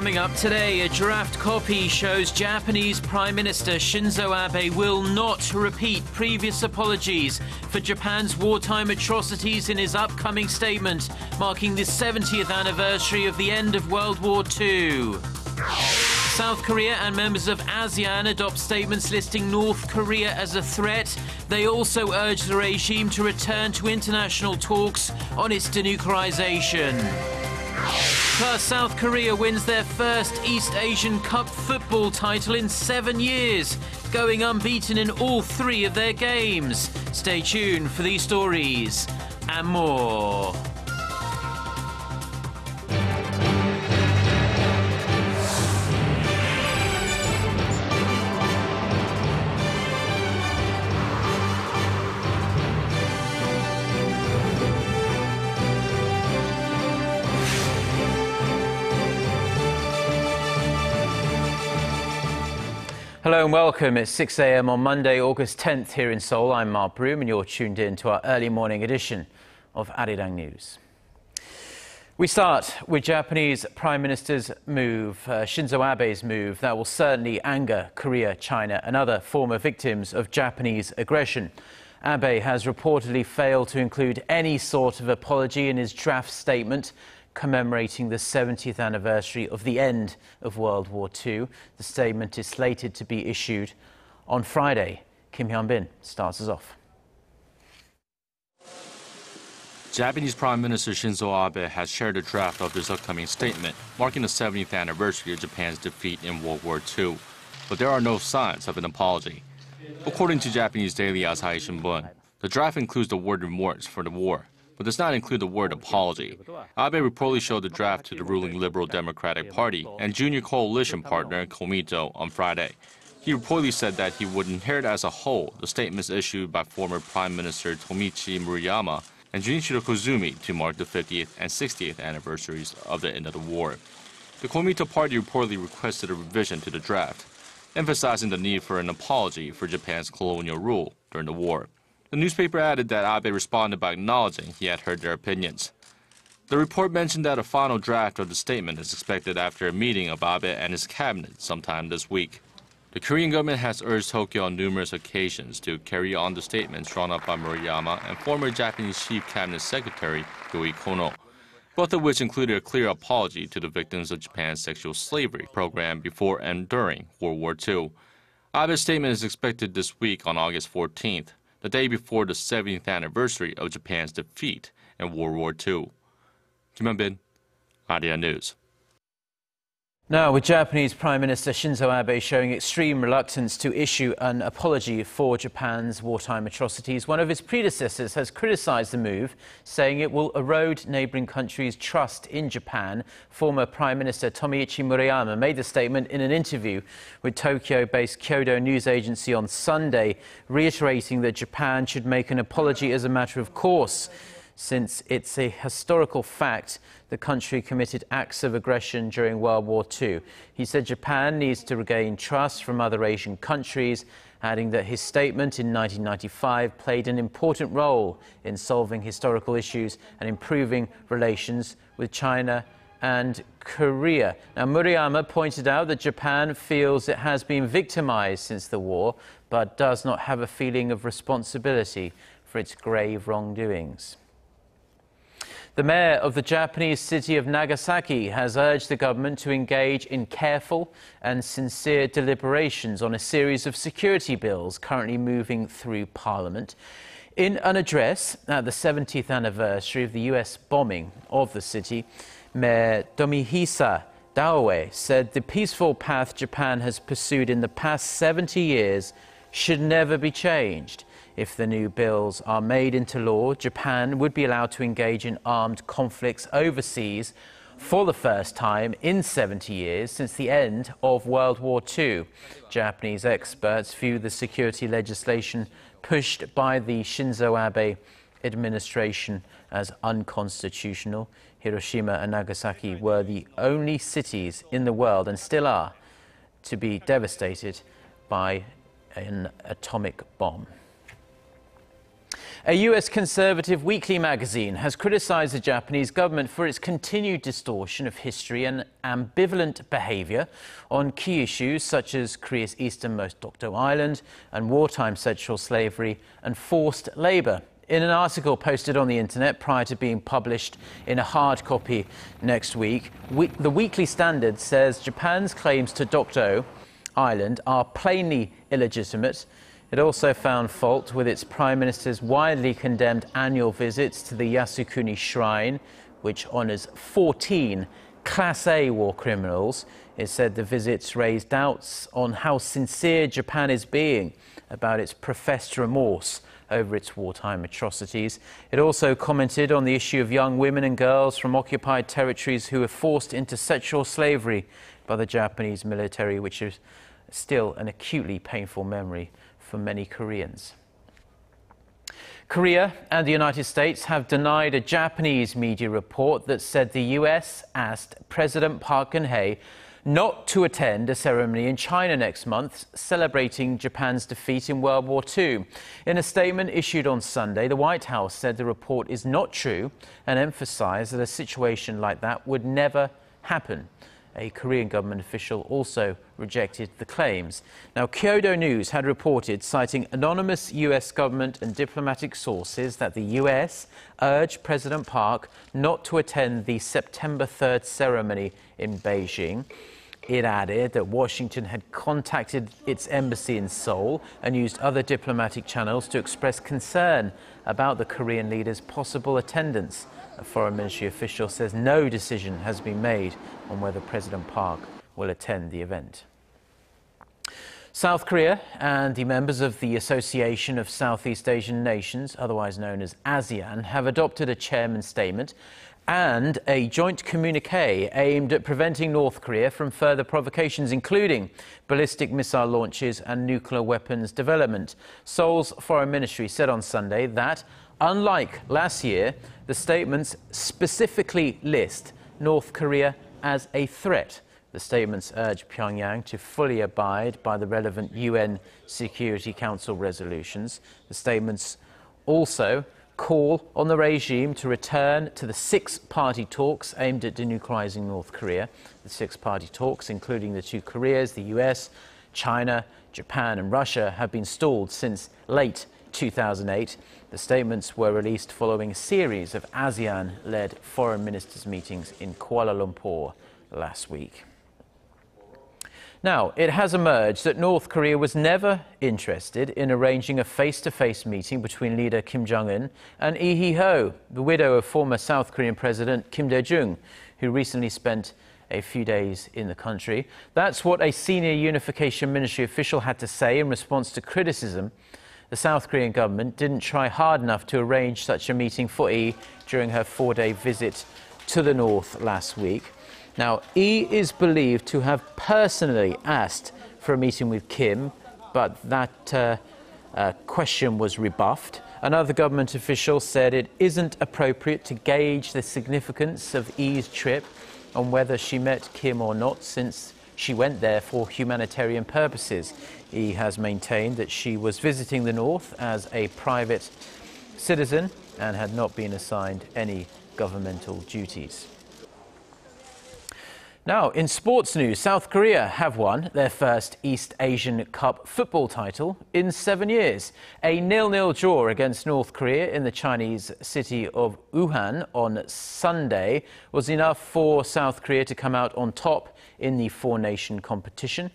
Coming up today, a draft copy shows Japanese Prime Minister Shinzo Abe will not repeat previous apologies for Japan's wartime atrocities in his upcoming statement, marking the 70th anniversary of the end of World War II. South Korea and members of ASEAN adopt statements listing North Korea as a threat. They also urge the regime to return to international talks on its denuclearization. Plus, South Korea wins their first East Asian Cup football title in 7 years, going unbeaten in all 3 of their games. Stay tuned for these stories and more. Hello and welcome. It's 6 a.m. on Monday, August 10th here in Seoul. I'm Mark Broome and you're tuned in to our early morning edition of Arirang News. We start with Japanese Prime Minister's move, Shinzo Abe's move, that will certainly anger Korea, China and other former victims of Japanese aggression. Abe has reportedly failed to include any sort of apology in his draft statement commemorating the 70th anniversary of the end of World War II. The statement is slated to be issued on Friday. Kim Jongun starts us off. Japanese Prime Minister Shinzo Abe has shared a draft of his upcoming statement, marking the 70th anniversary of Japan's defeat in World War II. But there are no signs of an apology. According to Japanese daily Asahi Shimbun, the draft includes the word remorse for the war, but does not include the word apology. Abe reportedly showed the draft to the ruling Liberal Democratic Party and junior coalition partner Komeito on Friday. He reportedly said that he would inherit as a whole the statements issued by former Prime Minister Tomichi Murayama and Junichiro Koizumi to mark the 50th and 60th anniversaries of the end of the war. The Komeito Party reportedly requested a revision to the draft, emphasizing the need for an apology for Japan's colonial rule during the war. The newspaper added that Abe responded by acknowledging he had heard their opinions. The report mentioned that a final draft of the statement is expected after a meeting of Abe and his cabinet sometime this week. The Korean government has urged Tokyo on numerous occasions to carry on the statements drawn up by Murayama and former Japanese Chief Cabinet Secretary Yoi Kono, both of which included a clear apology to the victims of Japan's sexual slavery program before and during World War II. Abe's statement is expected this week on August 14th. The day before the 70th anniversary of Japan's defeat in World War II. Kim Jongun, Arirang News. Now, with Japanese Prime Minister Shinzo Abe showing extreme reluctance to issue an apology for Japan's wartime atrocities, one of his predecessors has criticized the move, saying it will erode neighboring countries' trust in Japan. Former Prime Minister Tomichi Murayama made the statement in an interview with Tokyo-based Kyodo news agency on Sunday, reiterating that Japan should make an apology as a matter of course, since it's a historical fact the country committed acts of aggression during World War II. He said Japan needs to regain trust from other Asian countries, adding that his statement in 1995 played an important role in solving historical issues and improving relations with China and Korea. Now, Murayama pointed out that Japan feels it has been victimized since the war, but does not have a feeling of responsibility for its grave wrongdoings. The mayor of the Japanese city of Nagasaki has urged the government to engage in careful and sincere deliberations on a series of security bills currently moving through Parliament. In an address at the 70th anniversary of the US bombing of the city, Mayor Tomihisa Daoe said the peaceful path Japan has pursued in the past 70 years should never be changed. If the new bills are made into law, Japan would be allowed to engage in armed conflicts overseas for the first time in 70 years since the end of World War II. Japanese experts view the security legislation pushed by the Shinzo Abe administration as unconstitutional. Hiroshima and Nagasaki were the only cities in the world, and still are, to be devastated by an atomic bomb. A US conservative weekly magazine has criticized the Japanese government for its continued distortion of history and ambivalent behavior on key issues such as Korea's easternmost Dokdo Island and wartime sexual slavery and forced labor. In an article posted on the internet prior to being published in a hard copy next week, the Weekly Standard says Japan's claims to Dokdo Island are plainly illegitimate. It also found fault with its Prime Minister's widely condemned annual visits to the Yasukuni Shrine, which honours 14 Class A war criminals. It said the visits raised doubts on how sincere Japan is being about its professed remorse over its wartime atrocities. It also commented on the issue of young women and girls from occupied territories who were forced into sexual slavery by the Japanese military, which is still an acutely painful memory for many Koreans. Korea and the United States have denied a Japanese media report that said the US asked President Park Geun-hye not to attend a ceremony in China next month celebrating Japan's defeat in World War II. In a statement issued on Sunday, the White House said the report is not true and emphasized that a situation like that would never happen. A Korean government official also rejected the claims. Now, Kyodo News had reported, citing anonymous US government and diplomatic sources, that the US urged President Park not to attend the September 3rd ceremony in Beijing. It added that Washington had contacted its embassy in Seoul and used other diplomatic channels to express concern about the Korean leader's possible attendance. A foreign ministry official says no decision has been made on whether President Park will attend the event. South Korea and the members of the Association of Southeast Asian Nations, otherwise known as ASEAN, have adopted a chairman's statement and a joint communique aimed at preventing North Korea from further provocations, including ballistic missile launches and nuclear weapons development. Seoul's foreign ministry said on Sunday that, unlike last year, the statements specifically list North Korea as a threat. The statements urge Pyongyang to fully abide by the relevant UN Security Council resolutions. The statements also call on the regime to return to the six-party talks aimed at denuclearizing North Korea. The six-party talks, including the two Koreas, the US, China, Japan and Russia, have been stalled since late 2008. The statements were released following a series of ASEAN-led foreign ministers' meetings in Kuala Lumpur last week. Now, it has emerged that North Korea was never interested in arranging a face-to-face meeting between leader Kim Jongun and Lee Hee-ho, the widow of former South Korean President Kim Dae-jung, who recently spent a few days in the country. That's what a senior unification ministry official had to say in response to criticism. The South Korean government didn't try hard enough to arrange such a meeting for Lee during her four-day visit to the north last week. Now, Lee is believed to have personally asked for a meeting with Kim, but that question was rebuffed. Another government official said it isn't appropriate to gauge the significance of Lee's trip on whether she met Kim or not, since she went there for humanitarian purposes. Lee has maintained that she was visiting the north as a private citizen and had not been assigned any governmental duties. Now, in sports news, South Korea have won their first East Asian Cup football title in 7 years. A 0-0 draw against North Korea in the Chinese city of Wuhan on Sunday was enough for South Korea to come out on top in the four-nation competition.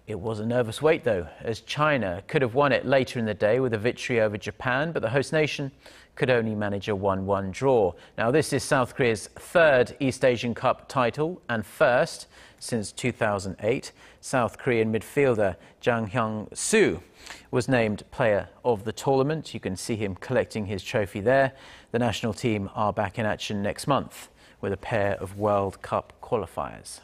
It was a nervous wait, though, as China could have won it later in the day with a victory over Japan, but the host nation could only manage a 1-1 draw. Now, this is South Korea's third East Asian Cup title and first since 2008. South Korean midfielder Jang Hyung-soo was named player of the tournament. You can see him collecting his trophy there. The national team are back in action next month with a pair of World Cup qualifiers.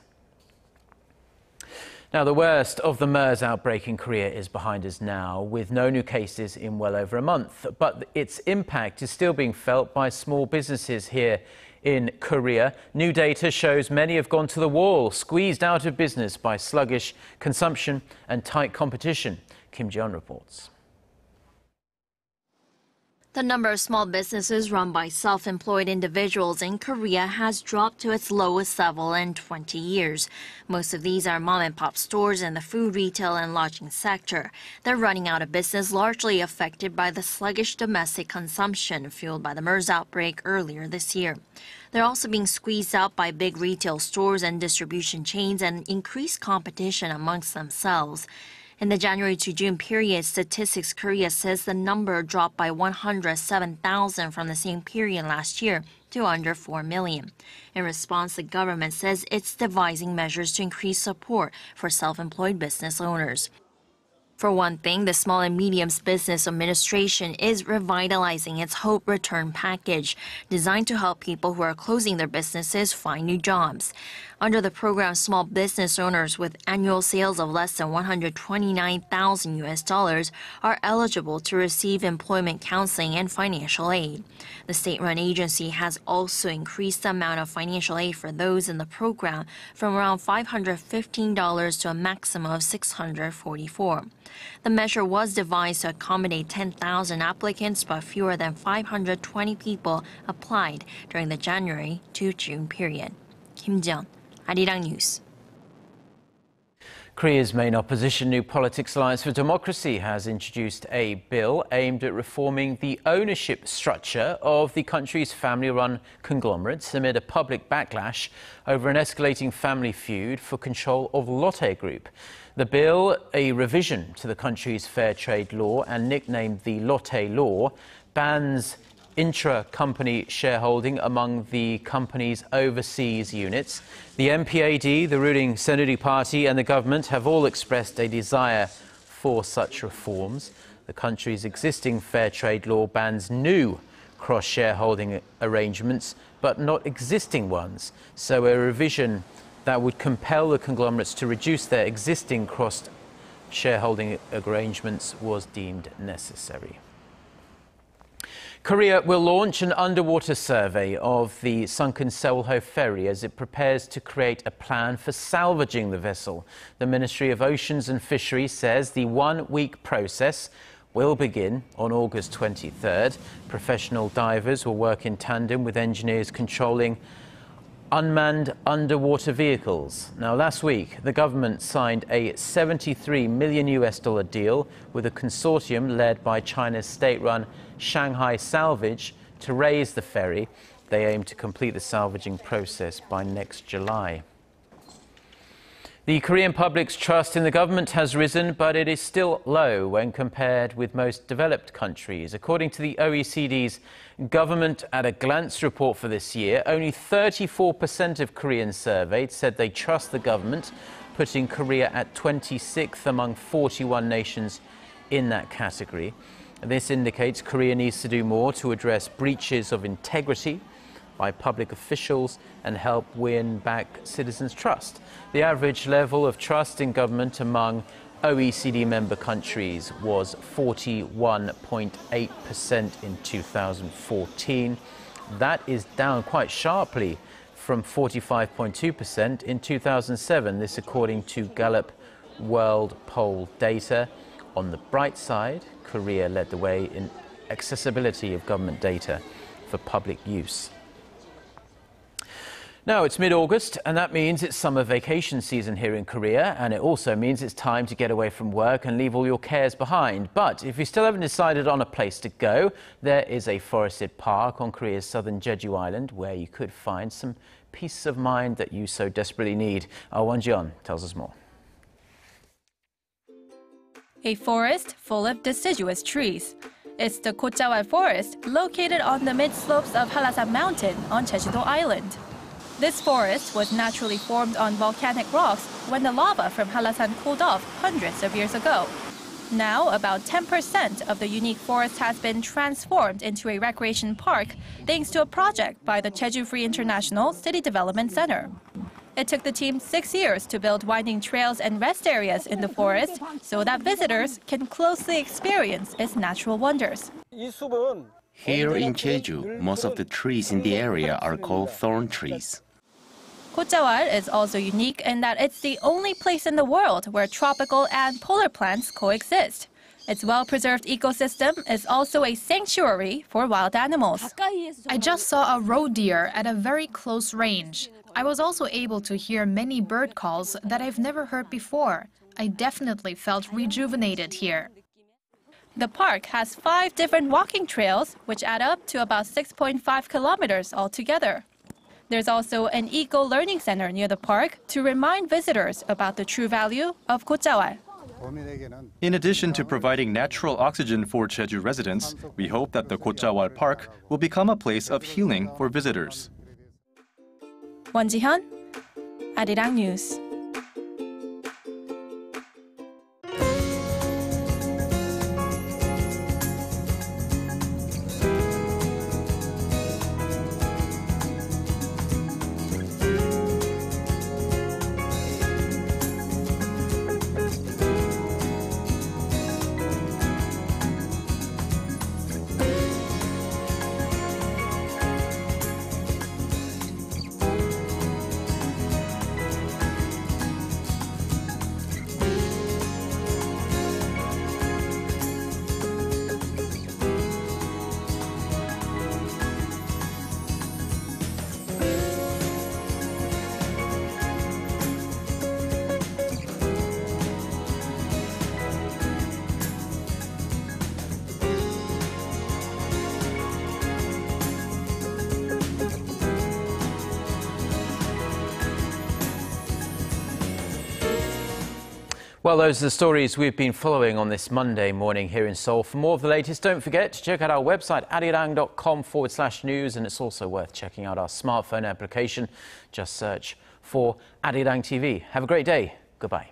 Now, the worst of the MERS outbreak in Korea is behind us now, with no new cases in well over a month. But its impact is still being felt by small businesses here in Korea. New data shows many have gone to the wall, squeezed out of business by sluggish consumption and tight competition. Kim Jongun reports. The number of small businesses run by self-employed individuals in Korea has dropped to its lowest level in 20 years. Most of these are mom-and-pop stores in the food, retail, and lodging sector. They're running out of business, largely affected by the sluggish domestic consumption fueled by the MERS outbreak earlier this year. They're also being squeezed out by big retail stores and distribution chains and increased competition amongst themselves. In the January to June period, Statistics Korea says the number dropped by 107,000 from the same period last year to under 4 million. In response, the government says it's devising measures to increase support for self-employed business owners. For one thing, the Small and Medium Business Administration is revitalizing its Hope Return package, designed to help people who are closing their businesses find new jobs. Under the program, small business owners with annual sales of less than $129,000 are eligible to receive employment counseling and financial aid. The state-run agency has also increased the amount of financial aid for those in the program from around $515 to a maximum of $644. The measure was devised to accommodate 10,000 applicants, but fewer than 520 people applied during the January to June period. Kim Jongun, Arirang News. Korea's main opposition, New Politics Alliance for Democracy, has introduced a bill aimed at reforming the ownership structure of the country's family-run conglomerates amid a public backlash over an escalating family feud for control of Lotte Group. The bill, a revision to the country's fair trade law and nicknamed the Lotte Law, bans intra-company shareholding among the company's overseas units. The MPAD, the ruling Saenuri party, and the government have all expressed a desire for such reforms. The country's existing fair trade law bans new cross-shareholding arrangements, but not existing ones. So a revision that would compel the conglomerates to reduce their existing cross-shareholding arrangements was deemed necessary. Korea will launch an underwater survey of the sunken Sewol ferry as it prepares to create a plan for salvaging the vessel. The Ministry of Oceans and Fisheries says the one-week process will begin on August 23rd. Professional divers will work in tandem with engineers controlling unmanned underwater vehicles. Now, last week, the government signed a $73 million deal with a consortium led by China's state-run Shanghai Salvage to raise the ferry. They aim to complete the salvaging process by next July. The Korean public's trust in the government has risen, but it is still low when compared with most developed countries. According to the OECD's Government at a Glance report for this year, only 34% of Koreans surveyed said they trust the government, putting Korea at 26th among 41 nations in that category. This indicates Korea needs to do more to address breaches of integrity by public officials and help win back citizens' trust. The average level of trust in government among OECD member countries was 41.8% in 2014. That is down quite sharply from 45.2% in 2007, this according to Gallup World Poll data. On the bright side, Korea led the way in accessibility of government data for public use. Now, it's mid-August, and that means it's summer vacation season here in Korea, and it also means it's time to get away from work and leave all your cares behind. But if you still haven't decided on a place to go, there is a forested park on Korea's southern Jeju Island where you could find some peace of mind that you so desperately need. Our Won Ji-yeon tells us more. A forest full of deciduous trees. It's the Katawa Forest, located on the mid-slopes of Hallasan Mountain on Jeju Island. This forest was naturally formed on volcanic rocks when the lava from Hallasan cooled off hundreds of years ago. Now, about 10% of the unique forest has been transformed into a recreation park thanks to a project by the Jeju Free International City Development Center. It took the team 6 years to build winding trails and rest areas in the forest so that visitors can closely experience its natural wonders. Here in Jeju, most of the trees in the area are called thorn trees. Kotjawal is also unique in that it's the only place in the world where tropical and polar plants coexist. Its well-preserved ecosystem is also a sanctuary for wild animals. I just saw a roe deer at a very close range. I was also able to hear many bird calls that I've never heard before. I definitely felt rejuvenated here. The park has 5 different walking trails, which add up to about 6.5 kilometers altogether. There's also an eco-learning center near the park to remind visitors about the true value of 곶자왈. In addition to providing natural oxygen for Jeju residents, we hope that the 곶자왈 Park will become a place of healing for visitors. 원지현, Arirang News. Well, those are the stories we've been following on this Monday morning here in Seoul. For more of the latest, don't forget to check out our website, arirang.com/news, and it's also worth checking out our smartphone application. Just search for Arirang TV. Have a great day. Goodbye.